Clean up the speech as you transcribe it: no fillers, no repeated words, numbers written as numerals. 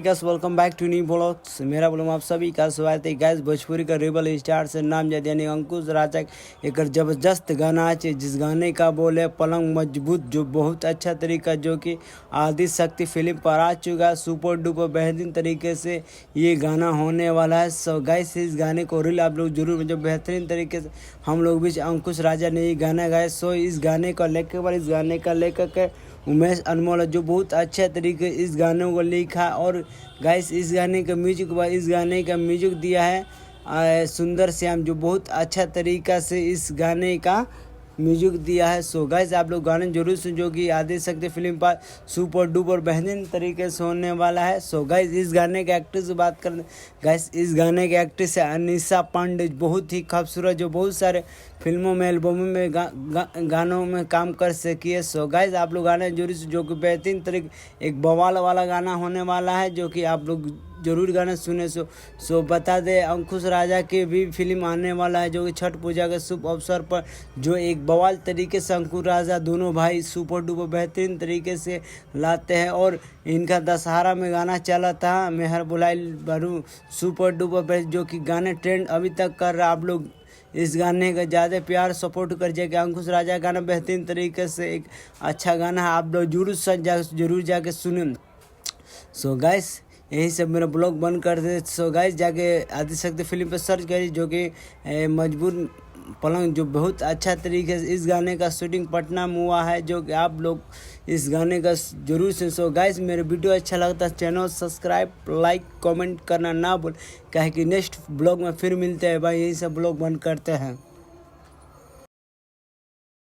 Hi guys, welcome back to new blogs. मेरा blog आप सभी का स्वागत है। गाइस, भोजपुरी का रेबल स्टार से नाम यानी अंकुश राजा एक जबरदस्त गाना है जिस गाने का बोल है पलंग मजबूत, जो बहुत अच्छा तरीका जो कि आदि शक्ति फिल्म पर आ चुका है। सुपर डुपर बेहतरीन तरीके से ये गाना होने वाला है। सो गाइस, इस गाने को रील आप लोग जरूर जो बेहतरीन तरीके से हम लोग बीच अंकुश राजा ने ये गाना गाया। सो इस गाने का लेकर इस गाने का लेकर उमेश अनमोल जो बहुत अच्छे तरीके इस गाने को लिखा। और गाइस, इस गाने का म्यूजिक दिया है सुंदर श्याम, जो बहुत अच्छा तरीका से इस गाने का म्यूजिक दिया है। सो गाइस, आप लोग गाने जरूर सुन, जो कि आदि शक्ति फिल्म पर सुपर डुपर बेहतरीन तरीके से होने वाला है। सो गाइस, इस गाने के एक्ट्रेस से बात करें, गाइस इस गाने के एक्ट्रेस है अनीशा पांडे, बहुत ही खूबसूरत, जो बहुत सारे फिल्मों में एल्बमों में गानों में काम कर सकी है। सो गाइस, आप लोग गाने जरूर, जो कि बेहतरीन तरीके एक बवाल वाला गाना होने वाला है, जो कि आप लोग जरूर गाना सुने। सो बता दें, अंकुश राजा की भी फिल्म आने वाला है, जो कि छठ पूजा के शुभ अवसर पर जो एक बवाल तरीके से अंकुश राजा दोनों भाई सुपर डुपर बेहतरीन तरीके से लाते हैं। और इनका दशहरा में गाना चला था मेहर बुलाई बरू सुपर डुपर, जो कि गाने ट्रेंड अभी तक कर रहा। आप लोग इस गाने का ज़्यादा प्यार सपोर्ट कर जाए कि अंकुश राजा गाना बेहतरीन तरीके से एक अच्छा गाना है, आप लोग जरूर जाके सुनें। सो गाइस, यही सब मेरा ब्लॉग बंद कर दे। सो गाइस, जाके आदि शक्ति फिल्म पे सर्च करिए, जो कि मजबूर पलंग, जो बहुत अच्छा तरीके से इस गाने का शूटिंग पटना में हुआ है, जो कि आप लोग इस गाने का जरूर सुन। सो गाइस, मेरे वीडियो अच्छा लगता है चैनल सब्सक्राइब लाइक कमेंट करना ना भूल, क्या है कि नेक्स्ट ब्लॉग में फिर मिलते हैं भाई। यही सब ब्लॉग बंद करते हैं।